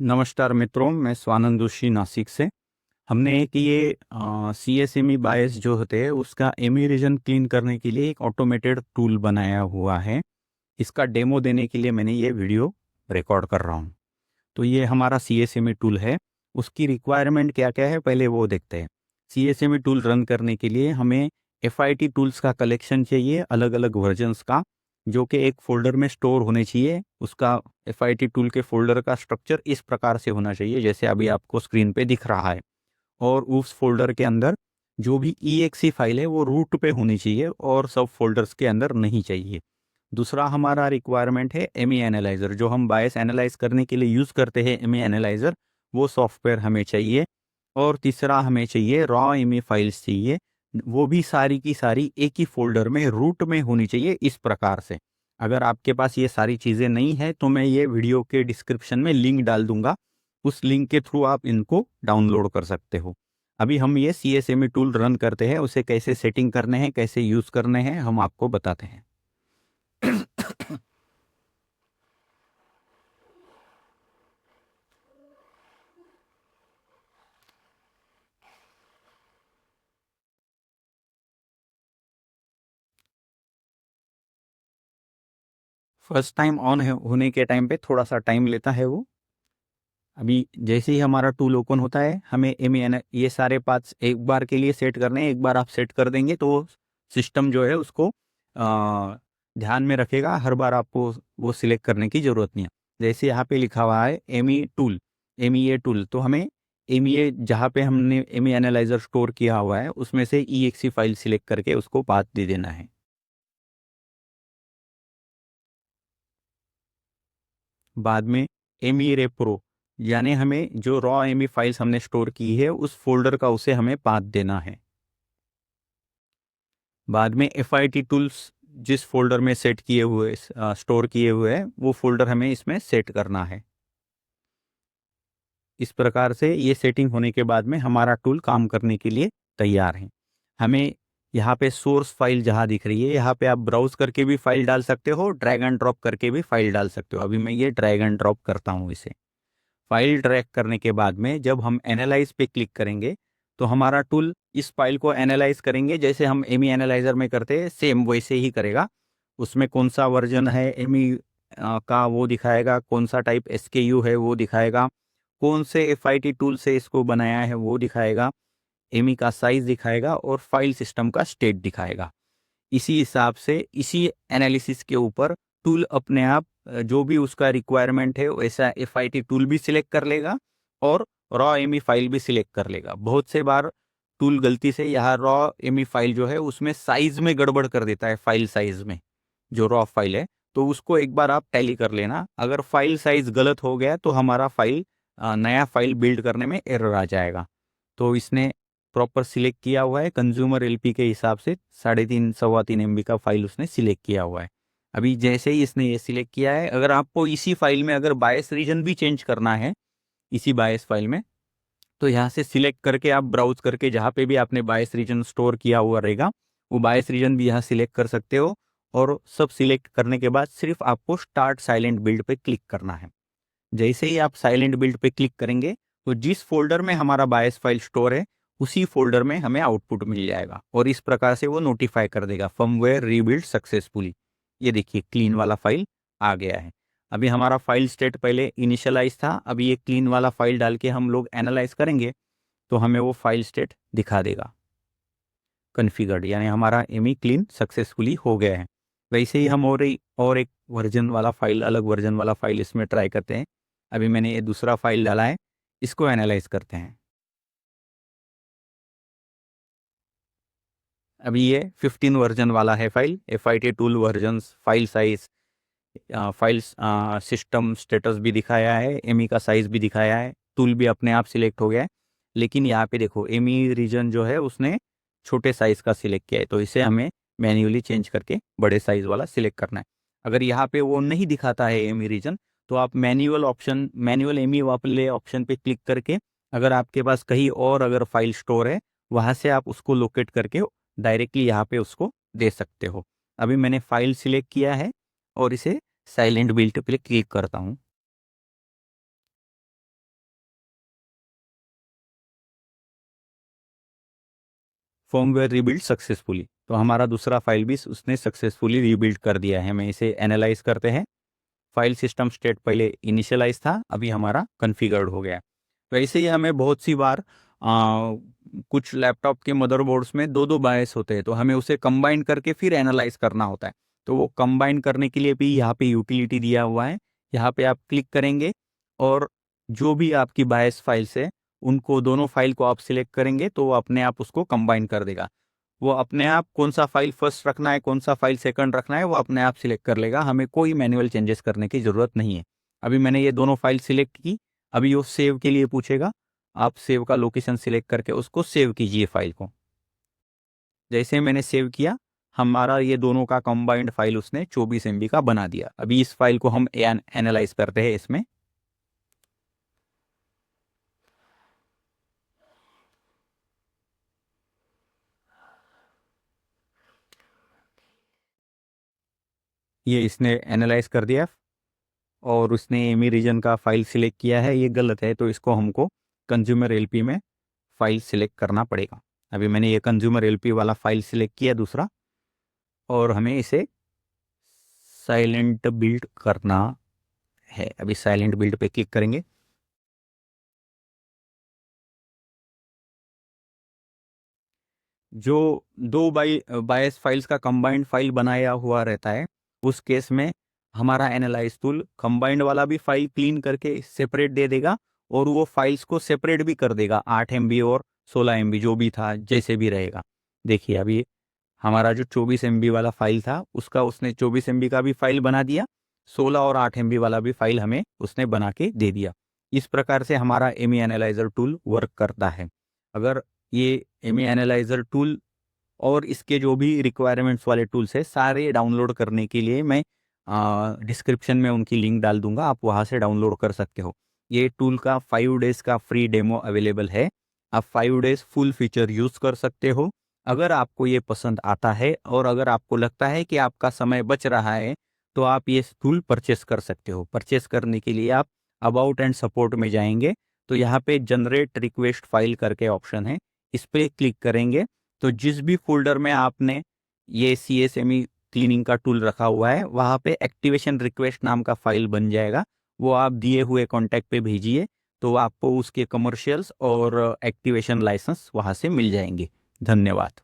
नमस्कार मित्रों, मैं स्वानंद जोशी नासिक से। हमने एक ये CSME बायस जो होते हैं उसका एमी रीजन क्लीन करने के लिए एक ऑटोमेटेड टूल बनाया हुआ है। इसका डेमो देने के लिए मैंने ये वीडियो रिकॉर्ड कर रहा हूँ। तो ये हमारा CSME टूल है। उसकी रिक्वायरमेंट क्या क्या है पहले वो देखते हैं। CSME टूल रन करने के लिए हमें FIT टूल्स का कलेक्शन चाहिए, अलग अलग वर्जन्स का, जो कि एक फ़ोल्डर में स्टोर होने चाहिए। उसका FIT टूल के फ़ोल्डर का स्ट्रक्चर इस प्रकार से होना चाहिए जैसे अभी आपको स्क्रीन पे दिख रहा है। और उस फ़ोल्डर के अंदर जो भी EXE फाइल है वो रूट पे होनी चाहिए और सब फ़ोल्डर्स के अंदर नहीं चाहिए। दूसरा हमारा रिक्वायरमेंट है एमी एनालाइज़र, जो हम बायस एनालाइज करने के लिए यूज़ करते हैं एमी एनालाइज़र, वो सॉफ्टवेयर हमें चाहिए। और तीसरा हमें चाहिए रॉ एमी फाइल्स चाहिए, वो भी सारी की सारी एक ही फ़ोल्डर में रूट में होनी चाहिए इस प्रकार से। अगर आपके पास ये सारी चीज़ें नहीं है तो मैं ये वीडियो के डिस्क्रिप्शन में लिंक डाल दूँगा, उस लिंक के थ्रू आप इनको डाउनलोड कर सकते हो। अभी हम ये CSME टूल रन करते हैं, उसे कैसे सेटिंग करने हैं, कैसे यूज़ करने हैं, हम आपको बताते हैं। फर्स्ट टाइम ऑन होने के टाइम पे थोड़ा सा टाइम लेता है वो। अभी जैसे ही हमारा टूल ओपन होता है, हमें ये सारे पाथ्स एक बार के लिए सेट करने हैं। एक बार आप सेट कर देंगे तो सिस्टम जो है उसको ध्यान में रखेगा, हर बार आपको वो सिलेक्ट करने की ज़रूरत नहीं है। जैसे यहाँ पे लिखा हुआ है एमी टूल, एमीए टूल, तो हमें एमीए जहाँ पे हमने एमी एनालाइजर स्टोर किया हुआ है उसमें से EXE फाइल सिलेक्ट करके उसको पाथ दे देना है। बाद में एमी रे प्रो, यानी हमें जो रॉ एमी फाइल्स हमने स्टोर की है उस फोल्डर का उसे हमें पाथ देना है। बाद में FIT टूल्स जिस फोल्डर में सेट किए हुए स्टोर किए हुए हैं वो फोल्डर हमें इसमें सेट करना है। इस प्रकार से ये सेटिंग होने के बाद में हमारा टूल काम करने के लिए तैयार है। हमें यहाँ पे सोर्स फाइल जहाँ दिख रही है, यहाँ पे आप ब्राउज करके भी फाइल डाल सकते हो, ड्रैग एंड ड्रॉप करके भी फाइल डाल सकते हो। अभी मैं ये ड्रैग एंड ड्रॉप करता हूँ इसे। फाइल ड्रैग करने के बाद में जब हम एनालाइज पे क्लिक करेंगे तो हमारा टूल इस फाइल को एनालाइज करेंगे, जैसे हम एमी एनालाइजर में करते हैं सेम वैसे ही करेगा। उसमें कौन सा वर्जन है एमी का वो दिखाएगा, कौन सा टाइप SKU है वो दिखाएगा, कौन से FIT टूल से इसको बनाया है वो दिखाएगा, एमी का साइज दिखाएगा और फाइल सिस्टम का स्टेट दिखाएगा। इसी हिसाब से इसी एनालिसिस के ऊपर टूल अपने आप जो भी उसका रिक्वायरमेंट है वैसा FIT टूल भी सिलेक्ट कर लेगा और रॉ एमी फाइल भी सिलेक्ट कर लेगा। बहुत से बार टूल गलती से यहाँ रॉ एमी फाइल जो है उसमें साइज में गड़बड़ कर देता है, फाइल साइज में, जो रॉ फाइल है, तो उसको एक बार आप टैली कर लेना। अगर फाइल साइज गलत हो गया तो हमारा फाइल नया फाइल बिल्ड करने में एरर आ जाएगा। तो इसने प्रॉपर सिलेक्ट किया हुआ है कंज्यूमर LP के हिसाब से, 3.5 सवा 3 MB का फाइल उसने सिलेक्ट किया हुआ है। अभी जैसे ही इसने ये सिलेक्ट किया है, अगर आपको इसी फाइल में अगर बायस रीजन भी चेंज करना है इसी बायस फाइल में, तो यहाँ से सिलेक्ट करके आप ब्राउज करके जहाँ पे भी आपने बायस रीजन स्टोर किया हुआ रहेगा वो बायस रीजन भी यहाँ सिलेक्ट कर सकते हो। और सब सिलेक्ट करने के बाद सिर्फ आपको स्टार्ट साइलेंट बिल्ड पे क्लिक करना है। जैसे ही आप साइलेंट बिल्ड पे क्लिक करेंगे तो जिस फोल्डर में हमारा बायस फाइल स्टोर है उसी फोल्डर में हमें आउटपुट मिल जाएगा और इस प्रकार से वो नोटिफाई कर देगा फर्मवेयर रीबिल्ड सक्सेसफुली। ये देखिए क्लीन वाला फाइल आ गया है। अभी हमारा फाइल स्टेट पहले इनिशियलाइज था, अभी ये क्लीन वाला फाइल डाल के हम लोग एनालाइज करेंगे तो हमें वो फाइल स्टेट दिखा देगा कन्फिगर्ड, यानी हमारा एमी क्लीन सक्सेसफुली हो गया है। वैसे ही हम और एक वर्जन वाला फाइल, अलग वर्जन वाला फाइल इसमें ट्राई करते हैं। अभी मैंने ये दूसरा फाइल डाला है, इसको एनालाइज करते हैं। अभी ये 15 वर्जन वाला है file, FIT tool versions, file size, files system status भी दिखाया है, एमी का साइज भी दिखाया है, टूल भी अपने आप सिलेक्ट हो गया है। लेकिन यहाँ पे देखो एमी रीजन जो है उसने छोटे साइज का सिलेक्ट किया है, तो इसे हमें मैन्युअली चेंज करके बड़े साइज वाला सिलेक्ट करना है। अगर यहाँ पे वो नहीं दिखाता है एमी रीजन तो आप मैनुअल एमी वाले ऑप्शन पे क्लिक करके, अगर आपके पास कहीं और अगर फाइल स्टोर है वहाँ से आप उसको लोकेट करके डायरेक्टली यहाँ पे उसको दे सकते हो। अभी मैंने फाइल सिलेक्ट किया है और इसे साइलेंट बिल्ट पे क्लिक करता हूँ। Firmware rebuild successfully. तो हमारा दूसरा फाइल भी उसने सक्सेसफुली रीबिल्ड कर दिया है। हमें इसे एनालाइज करते हैं। फाइल सिस्टम स्टेट पहले इनिशियलाइज था, अभी हमारा कॉन्फ़िगर्ड हो गया। तो ऐसे ही हमें बहुत सी बार कुछ लैपटॉप के मदरबोर्ड्स में दो दो बायस होते हैं, तो हमें उसे कंबाइन करके फिर एनालाइज करना होता है। तो वो कंबाइन करने के लिए भी यहाँ पे यूटिलिटी दिया हुआ है। यहाँ पे आप क्लिक करेंगे और जो भी आपकी बायस फाइल्स है उनको, दोनों फाइल को आप सिलेक्ट करेंगे तो वो अपने आप उसको कंबाइन कर देगा। वो अपने आप कौन सा फाइल फर्स्ट रखना है, कौन सा फाइल सेकंड रखना है, वो अपने आप सिलेक्ट कर लेगा। हमें कोई मैनुअल चेंजेस करने की ज़रूरत नहीं है। अभी मैंने ये दोनों फाइल सिलेक्ट की, अभी वो सेव के लिए पूछेगा। आप सेव का लोकेशन सिलेक्ट करके उसको सेव कीजिए फाइल को। जैसे मैंने सेव किया, हमारा ये दोनों का कंबाइंड फाइल उसने 24 MB का बना दिया। अभी इस फाइल को हम एनालाइज करते हैं इसमें। ये इसने एनालाइज कर दिया और उसने एमी रीजन का फाइल सिलेक्ट किया है, ये गलत है, तो इसको हमको कंज्यूमर एलपी में फाइल सिलेक्ट करना पड़ेगा। अभी मैंने ये कंज्यूमर एलपी वाला फाइल सिलेक्ट किया दूसरा, और हमें इसे साइलेंट बिल्ड करना है। अभी साइलेंट बिल्ड पे क्लिक करेंगे। जो दो बायस फाइल्स का कंबाइंड फाइल बनाया हुआ रहता है, उस केस में हमारा एनालाइज टूल कंबाइंड वाला भी फाइल क्लीन करके सेपरेट दे देगा और वो फाइल्स को सेपरेट भी कर देगा। 8 MB और 16 MB जो भी था, जैसे भी रहेगा। देखिए अभी हमारा जो 24 MB वाला फाइल था उसका उसने 24 MB का भी फाइल बना दिया, 16 और 8 MB वाला भी फाइल हमें उसने बना के दे दिया। इस प्रकार से हमारा एमी एनालाइजर टूल वर्क करता है। अगर ये एमी एनालाइजर टूल और इसके जो भी रिक्वायरमेंट्स वाले टूल्स है सारे डाउनलोड करने के लिए मैं डिस्क्रिप्शन में उनकी लिंक डाल दूंगा, आप वहाँ से डाउनलोड कर सकते हो। ये टूल का 5 डेज का फ्री डेमो अवेलेबल है। आप 5 डेज फुल फीचर यूज़ कर सकते हो। अगर आपको ये पसंद आता है और अगर आपको लगता है कि आपका समय बच रहा है तो आप ये टूल परचेस कर सकते हो। परचेस करने के लिए आप अबाउट एंड सपोर्ट में जाएंगे, तो यहाँ पे जनरेट रिक्वेस्ट फाइल करके ऑप्शन है, इस पर क्लिक करेंगे तो जिस भी फोल्डर में आपने ये CSME क्लीनिंग का टूल रखा हुआ है वहाँ पे एक्टिवेशन रिक्वेस्ट नाम का फाइल बन जाएगा। वो आप दिए हुए कॉन्टैक्ट पे भेजिए तो आपको उसके कमर्शियल्स और एक्टिवेशन लाइसेंस वहाँ से मिल जाएंगे। धन्यवाद।